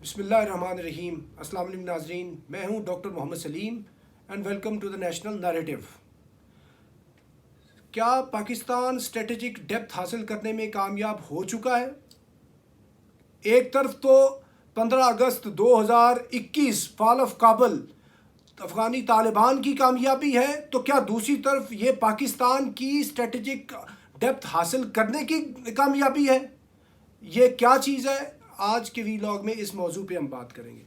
بسم اللہ الرحمن الرحیم۔ السلام علیکم ناظرین، میں ہوں doctor Muhammad Salim and welcome to the national narrative. کیا پاکستان اسٹریٹجک ڈیپتھ حاصل کرنے میں کامیاب ہو چکا ہے؟ ایک طرف تو 15 اگست 2021 فال آف کابل افغانی طالبان کی کامیابی ہے، تو کیا دوسری طرف یہ پاکستان کی اسٹریٹجک ڈیپتھ حاصل کرنے کی کامیابی ہے؟ یہ کیا چیز ہے؟ آج کے ویلاگ میں اس موضوع پہ ہم بات کریں گے۔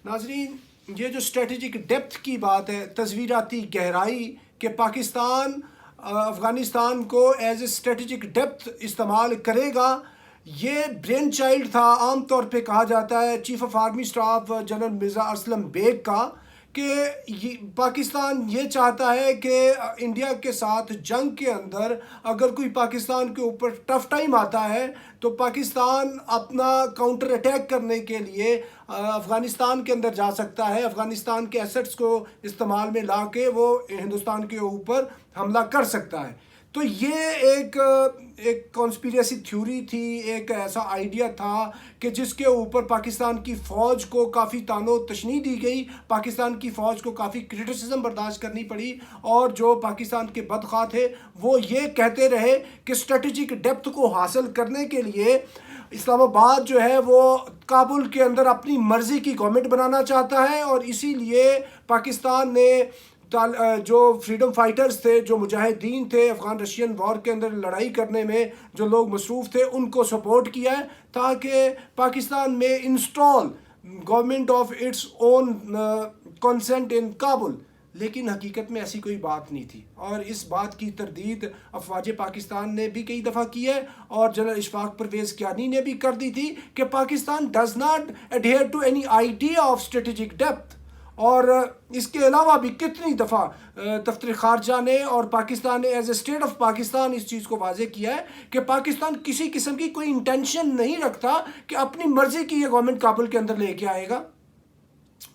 ناظرین، یہ جو اسٹریٹجک ڈیپتھ کی بات ہے، تصویراتی گہرائی کہ پاکستان افغانستان کو ایز اے اسٹریٹجک ڈیپتھ استعمال کرے گا، یہ برین چائلڈ تھا۔ عام طور پہ کہا جاتا ہے chief of army staff general Mirza Aslam Beg کا کہ پاکستان یہ چاہتا ہے کہ انڈیا کے ساتھ جنگ کے اندر اگر کوئی پاکستان کے اوپر ٹف ٹائم آتا ہے تو پاکستان اپنا کاؤنٹر اٹیک کرنے کے لیے افغانستان کے اندر جا سکتا ہے، افغانستان کے ایسٹس کو استعمال میں لا کے وہ ہندوستان کے اوپر حملہ کر سکتا ہے۔ تو یہ ایک کانسپیریسی تھیوری تھی، ایک ایسا آئیڈیا تھا کہ جس کے اوپر پاکستان کی فوج کو کافی طعن و تشنیع دی گئی، پاکستان کی فوج کو کافی کرٹیسزم برداشت کرنی پڑی، اور جو پاکستان کے بدخواہ تھے وہ یہ کہتے رہے کہ اسٹریٹجک ڈیپتھ کو حاصل کرنے کے لیے اسلام آباد جو ہے وہ کابل کے اندر اپنی مرضی کی گورنمنٹ بنانا چاہتا ہے، اور اسی لیے پاکستان نے جو فریڈم فائٹرز تھے، جو مجاہدین تھے افغان رشین وار کے اندر لڑائی کرنے میں جو لوگ مصروف تھے، ان کو سپورٹ کیا ہے تاکہ پاکستان میں install government of its own consent in Kabul. لیکن حقیقت میں ایسی کوئی بات نہیں تھی، اور اس بات کی تردید افواج پاکستان نے بھی کئی دفعہ کی ہے، اور جنرل اشفاق پرویز کیانی نے بھی کر دی تھی کہ Pakistan does not adhere to any idea of strategic depth. اور اس کے علاوہ بھی کتنی دفعہ دفتر خارجہ نے اور پاکستان نے as a state of Pakistan اس چیز کو واضح کیا ہے کہ پاکستان کسی قسم کی کوئی انٹینشن نہیں رکھتا کہ اپنی مرضی کی یہ گورنمنٹ کابل کے اندر لے کے آئے گا۔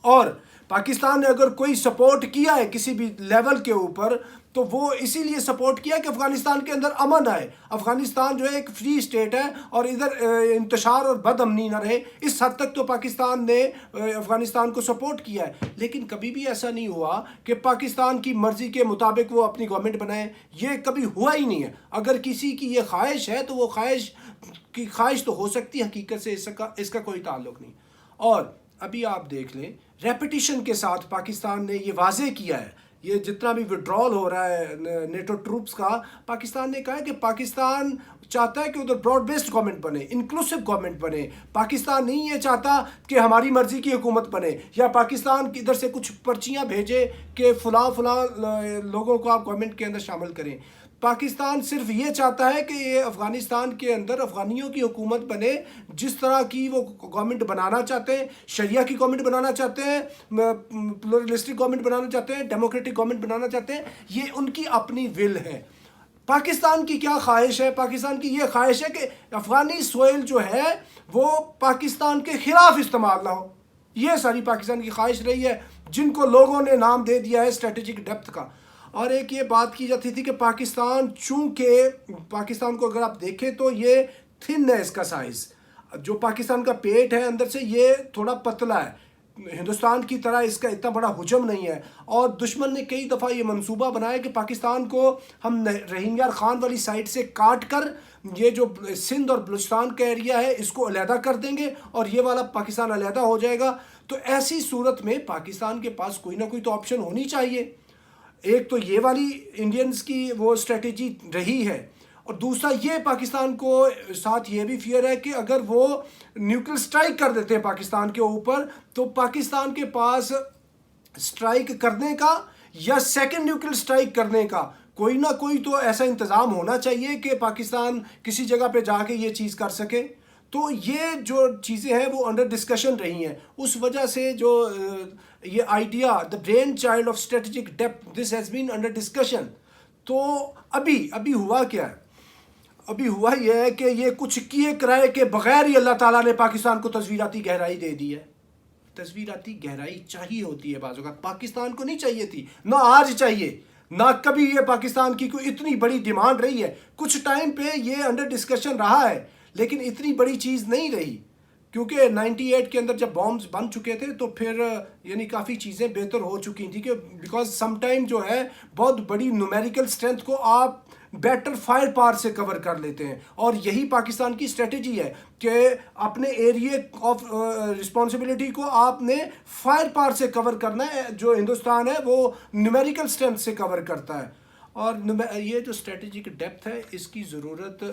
اور پاکستان نے اگر کوئی سپورٹ کیا ہے کسی بھی لیول کے اوپر تو وہ اسی لیے سپورٹ کیا کہ افغانستان کے اندر امن آئے، افغانستان جو ہے ایک فری اسٹیٹ ہے اور ادھر انتشار اور بد امنی نہ رہے۔ اس حد تک تو پاکستان نے افغانستان کو سپورٹ کیا ہے، لیکن کبھی بھی ایسا نہیں ہوا کہ پاکستان کی مرضی کے مطابق وہ اپنی گورنمنٹ بنائے، یہ کبھی ہوا ہی نہیں ہے۔ اگر کسی کی یہ خواہش ہے تو وہ خواہش تو ہو سکتی، حقیقت سے اس کا کوئی تعلق نہیں۔ اور ابھی آپ دیکھ لیں، ریپیٹیشن کے ساتھ پاکستان نے یہ واضح کیا ہے، یہ جتنا بھی وڈرال ہو رہا ہے نیٹو ٹروپس کا، پاکستان نے کہا ہے کہ پاکستان چاہتا ہے کہ ادھر براڈ بیسڈ گورنمنٹ بنے، انکلوسیو گورنمنٹ بنے۔ پاکستان نہیں یہ چاہتا کہ ہماری مرضی کی حکومت بنے، یا پاکستان ادھر سے کچھ پرچیاں بھیجے کہ فلاں لوگوں کو آپ گورنمنٹ کے اندر شامل کریں۔ پاکستان صرف یہ چاہتا ہے کہ یہ افغانستان کے اندر افغانیوں کی حکومت بنے جس طرح کی وہ گورنمنٹ بنانا چاہتے ہیں، شریعہ کی گورنمنٹ بنانا چاہتے ہیں، پلورلسٹک گورنمنٹ بنانا چاہتے ہیں، ڈیموکریٹک گورنمنٹ بنانا چاہتے ہیں۔ یہ ان کی اپنی ول ہے۔ پاکستان کی کیا خواہش ہے؟ پاکستان کی یہ خواہش ہے کہ افغانی سوئل جو ہے وہ پاکستان کے خلاف استعمال نہ ہو۔ یہ ساری پاکستان کی خواہش رہی ہے، جن کو لوگوں نے نام دے دیا ہے اسٹریٹجک ڈیپتھ کا۔ اور ایک یہ بات کی جاتی تھی کہ چونکہ پاکستان کو اگر آپ دیکھیں تو یہ تھن ہے، اس کا سائز جو پاکستان کا پیٹ ہے اندر سے یہ تھوڑا پتلا ہے، ہندوستان کی طرح اس کا اتنا بڑا حجم نہیں ہے۔ اور دشمن نے کئی دفعہ یہ منصوبہ بنایا کہ پاکستان کو ہم رحیم یار خان والی سائڈ سے کاٹ کر یہ جو سندھ اور بلوچستان کا ایریا ہے اس کو علیحدہ کر دیں گے اور یہ والا پاکستان علیحدہ ہو جائے گا۔ تو ایسی صورت میں پاکستان کے پاس کوئی نہ کوئی تو آپشن ہونی چاہیے۔ ایک تو یہ والی انڈینز کی وہ اسٹریٹجی رہی ہے، اور دوسرا یہ پاکستان کو ساتھ یہ بھی فیئر ہے کہ اگر وہ نیوکل سٹرائک کر دیتے ہیں پاکستان کے اوپر تو پاکستان کے پاس سٹرائک کرنے کا یا سیکنڈ نیوکل سٹرائک کرنے کا کوئی نہ کوئی تو ایسا انتظام ہونا چاہیے کہ پاکستان کسی جگہ پہ جا کے یہ چیز کر سکے۔ تو یہ جو چیزیں ہیں وہ انڈر ڈسکشن رہی ہیں، اس وجہ سے جو یہ idea the brain child of strategic depth this has been under discussion. تو ابھی ہوا کیا ہے؟ ابھی ہوا یہ ہے کہ یہ کچھ کیے کرائے کے بغیر ہی اللہ تعالیٰ نے پاکستان کو تصویراتی گہرائی دے دی ہے۔ تصویراتی گہرائی چاہیے ہوتی ہے بعض اوقات، پاکستان کو نہیں چاہیے تھی، نہ آج چاہیے، نہ کبھی یہ پاکستان کی کوئی اتنی بڑی ڈیمانڈ رہی ہے۔ کچھ ٹائم پہ یہ انڈر ڈسکشن رہا ہے لیکن اتنی بڑی چیز نہیں رہی۔ کیونکہ 98 کے اندر جب بامبز بن چکے تھے تو پھر یعنی کافی چیزیں بہتر ہو چکی تھیں کہ بیکاز سم ٹائم جو ہے بہت بڑی نومیریکل اسٹرینتھ کو آپ بیٹر فائر پاور سے کور کر لیتے ہیں، اور یہی پاکستان کی اسٹریٹجی ہے کہ اپنے ایریے آف رسپانسبلٹی کو آپ نے فائر پاور سے کور کرنا ہے، جو ہندوستان ہے وہ نیومیریکل اسٹرینتھ سے کور کرتا ہے۔ اور یہ جو اسٹریٹجک ڈیپتھ ہے اس کی ضرورت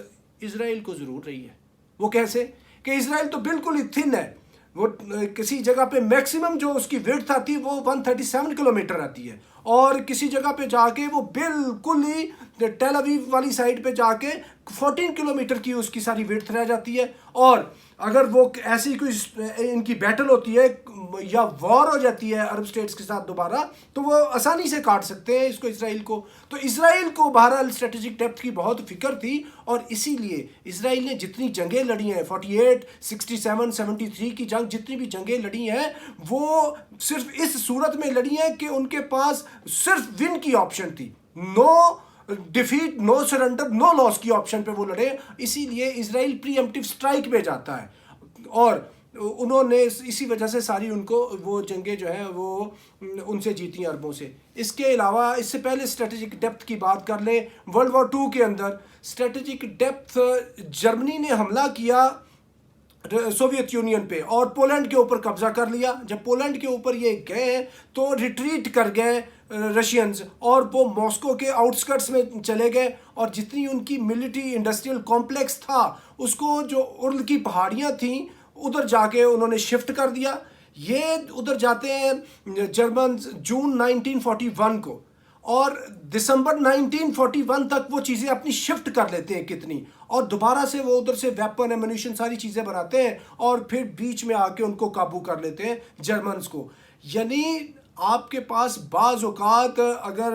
اسرائیل کو ضرور رہی ہے۔ وہ کیسے کہ اسرائیل تو بالکل ہی تھن ہے، وہ کسی جگہ پہ میکسیمم جو اس کی ویڈتھ آتی ہے وہ 137 کلومیٹر آتی ہے، اور کسی جگہ پہ جا کے وہ بالکل ہی ٹیل اویو والی سائڈ پہ جا کے 14 کلومیٹر کی اس کی ساری ویڈتھ رہ جاتی ہے، اور اگر وہ ایسی کوئی ان کی بیٹل ہوتی ہے یا وار ہو جاتی ہے عرب اسٹیٹس کے ساتھ دوبارہ تو وہ آسانی سے کاٹ سکتے ہیں اس کو، اسرائیل کو۔ تو اسرائیل کو بہرحال اسٹریٹجک ڈیپتھ کی بہت فکر تھی، اور اسی لیے اسرائیل نے جتنی جنگیں لڑی ہیں 48 67 73 کی جنگ، جتنی بھی جنگیں لڑی ہیں وہ صرف اس صورت میں لڑی ہیں کہ ان کے پاس صرف ون کی آپشن تھی، نو ڈیفیٹ، نو سرنڈر، نو لاس کی آپشن پہ وہ لڑے۔ اسی لیے اسرائیل پری ایمپٹیو اسٹرائک پہ جاتا ہے، اور انہوں نے اسی وجہ سے ساری ان کو وہ جنگیں جو ہیں وہ ان سے جیتی ہیں عربوں سے۔ اس کے علاوہ اس سے پہلے اسٹریٹجک ڈیپتھ کی بات کر لیں، ورلڈ وار 2 کے اندر اسٹریٹجک ڈیپتھ جرمنی نے حملہ کیا سوویت یونین پہ اور پولینڈ کے اوپر قبضہ کر لیا۔ جب پولینڈ کے اوپر یہ گئے تو ریٹریٹ کر گئے رشینز، اور وہ ماسکو کے آؤٹسکرٹس میں چلے گئے، اور جتنی ان کی ملٹری انڈسٹریل کمپلیکس تھا اس کو، جو ارل کی پہاڑیاں تھیں ادھر جا کے انہوں نے شفٹ کر دیا۔ یہ ادھر جاتے ہیں جرمنز جون 1941 کو، اور دسمبر 1941 تک وہ چیزیں اپنی شفٹ کر لیتے ہیں کتنی، اور دوبارہ سے وہ ادھر سے ویپن ایمونیشن ساری چیزیں بناتے ہیں، اور پھر بیچ میں آ کے ان کو قابو کر لیتے ہیں جرمنز کو۔ یعنی آپ کے پاس بعض اوقات اگر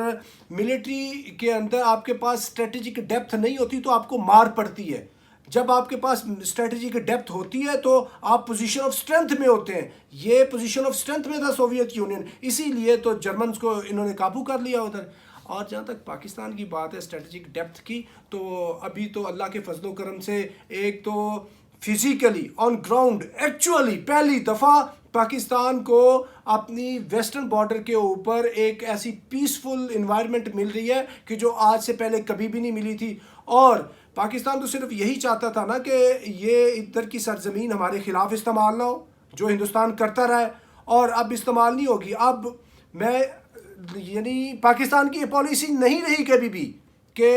ملٹری کے اندر آپ کے پاس اسٹریٹجک ڈیپتھ نہیں ہوتی تو آپ کو مار پڑتی ہے، جب آپ کے پاس اسٹریٹجک ڈیپتھ ہوتی ہے تو آپ پوزیشن آف اسٹرینتھ میں ہوتے ہیں۔ یہ پوزیشن آف اسٹرینتھ میں تھا سوویت یونین، اسی لیے تو جرمنز کو انہوں نے قابو کر لیا ادھر۔ اور جہاں تک پاکستان کی بات ہے اسٹریٹجک ڈیپتھ کی، تو ابھی تو اللہ کے فضل و کرم سے ایک تو فزیکلی آن گراؤنڈ ایکچولی پہلی دفعہ پاکستان کو اپنی ویسٹرن بارڈر کے اوپر ایک ایسی پیسفل انوائرمنٹ مل رہی ہے کہ جو آج سے پہلے کبھی بھی نہیں ملی تھی، اور پاکستان تو صرف یہی چاہتا تھا نا کہ یہ ادھر کی سرزمین ہمارے خلاف استعمال نہ ہو، جو ہندوستان کرتا رہا ہے، اور اب استعمال نہیں ہوگی۔ اب میں یعنی پاکستان کی یہ پالیسی نہیں رہی کبھی بھی کہ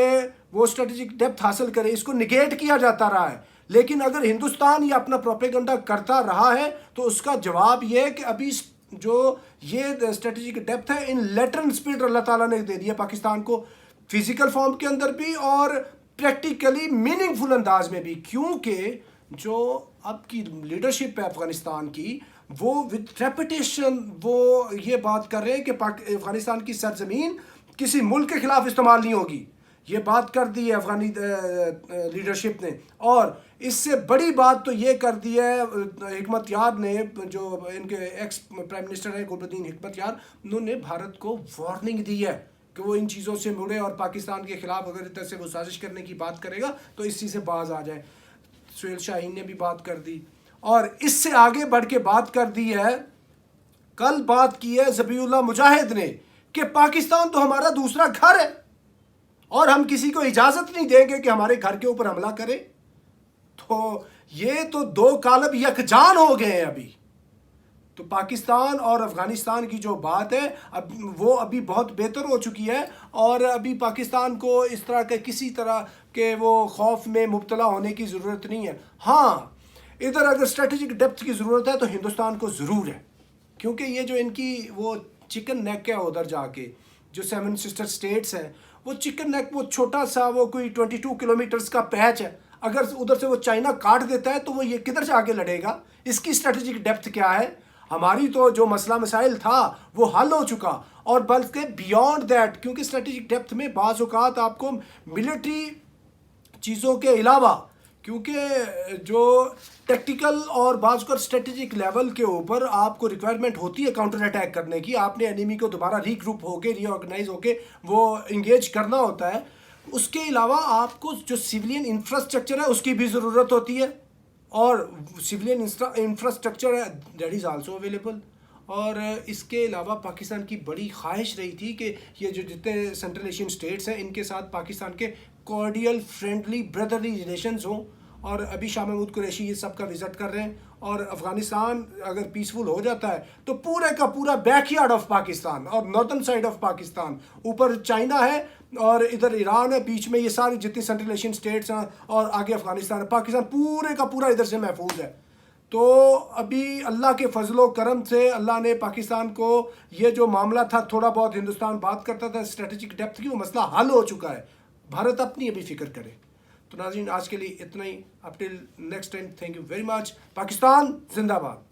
وہ اسٹریٹجک ڈیپتھ حاصل کرے، اس کو نگیٹ کیا جاتا رہا ہے، لیکن اگر ہندوستان یہ اپنا پروپیگنڈا کرتا رہا ہے تو اس کا جواب یہ ہے کہ ابھی جو یہ اسٹریٹجک ڈیپتھ ہے ان لیٹرن اسپرٹ اللہ تعالیٰ نے دے دیا پاکستان کو، فزیکل فارم کے اندر بھی اور پریکٹیکلی میننگ فل انداز میں بھی، کیونکہ جو اب کی لیڈرشپ ہے افغانستان کی وہ ود ریپیٹیشن وہ یہ بات کر رہے ہیں کہ افغانستان کی سرزمین کسی ملک کے خلاف استعمال نہیں ہوگی، یہ بات کر دی ہے افغانی لیڈرشپ نے۔ اور اس سے بڑی بات تو یہ کر دی ہے حکمت یار نے، جو ان کے ایکس پرائم منسٹر ہیں گلبدین حکمت یار، انہوں نے بھارت کو وارننگ دی ہے کہ وہ ان چیزوں سے مڑے، اور پاکستان کے خلاف اگر ادھر سے وہ سازش کرنے کی بات کرے گا تو اس چیز سے باز آ جائے۔ سہیل شاہین نے بھی بات کر دی، اور اس سے آگے بڑھ کے بات کر دی ہے، کل بات کی ہے ذبیح اللہ مجاہد نے کہ پاکستان تو ہمارا دوسرا گھر ہے اور ہم کسی کو اجازت نہیں دیں گے کہ ہمارے گھر کے اوپر حملہ کرے۔ تو یہ تو دو کالب یکجان ہو گئے ہیں ابھی۔ تو پاکستان اور افغانستان کی جو بات ہے اب وہ ابھی بہت بہتر ہو چکی ہے، اور ابھی پاکستان کو اس طرح کے کسی طرح کے وہ خوف میں مبتلا ہونے کی ضرورت نہیں ہے۔ ہاں ادھر اگر اسٹریٹجک ڈیپتھ کی ضرورت ہے تو ہندوستان کو ضرور ہے، کیونکہ یہ جو ان کی وہ چکن نیک ہے ادھر جا کے جو 7 سسٹر اسٹیٹس ہیں، وہ چکن نیک وہ چھوٹا سا وہ کوئی 22 کلومیٹرز کا پیچ ہے، اگر ادھر سے وہ چائنا کاٹ دیتا ہے تو وہ یہ کدھر جا کے لڑے گا؟ اس کی اسٹریٹجک ڈیپتھ کیا ہے؟ ہماری تو جو مسئلہ مسائل تھا وہ حل ہو چکا، اور بلکہ بیونڈ دیٹ، کیونکہ اسٹریٹجک ڈیپتھ میں بعض اوقات آپ کو ملٹری چیزوں کے علاوہ، کیونکہ جو ٹیکٹیکل اور بعض اوقات اسٹریٹجک لیول کے اوپر آپ کو ریکوائرمنٹ ہوتی ہے کاؤنٹر اٹیک کرنے کی، آپ نے اینیمی کو دوبارہ ری گروپ ہو کے ری آرگنائز ہو کے وہ انگیج کرنا ہوتا ہے۔ اس کے علاوہ آپ کو جو سیولین انفراسٹرکچر ہے اس کی بھی ضرورت ہوتی ہے، اور سویلین انفراسٹرکچر ہے دیٹ از آلسو اویلیبل. اور اس کے علاوہ پاکستان کی بڑی خواہش رہی تھی کہ یہ جو جتنے سینٹرل ایشین اسٹیٹس ہیں ان کے ساتھ پاکستان کے کارڈیل فرینڈلی بردرلی ریلیشنز ہوں. اور ابھی شاہ محمود قریشی یہ سب کا وزٹ کر رہے ہیں. اور افغانستان اگر پیسفل ہو جاتا ہے تو پورے کا پورا بیک یارڈ آف پاکستان اور نارتھن سائڈ آف پاکستان، اوپر چائنا ہے اور ادھر ایران ہے، بیچ میں یہ ساری جتنی سینٹرل ایشین اسٹیٹس ہیں اور آگے افغانستان ہے، پاکستان پورے کا پورا ادھر سے محفوظ ہے. تو ابھی اللہ کے فضل و کرم سے اللہ نے پاکستان کو یہ جو معاملہ تھا تھوڑا بہت ہندوستان بات کرتا تھا اسٹریٹجک ڈیپتھ کی، وہ مسئلہ حل ہو چکا ہے. بھارت اپنی ابھی فکر کرے. تو ناظرین آج کے لیے اتنا ہی. Up till next time, thank you very much. Pakistan زندہ باد.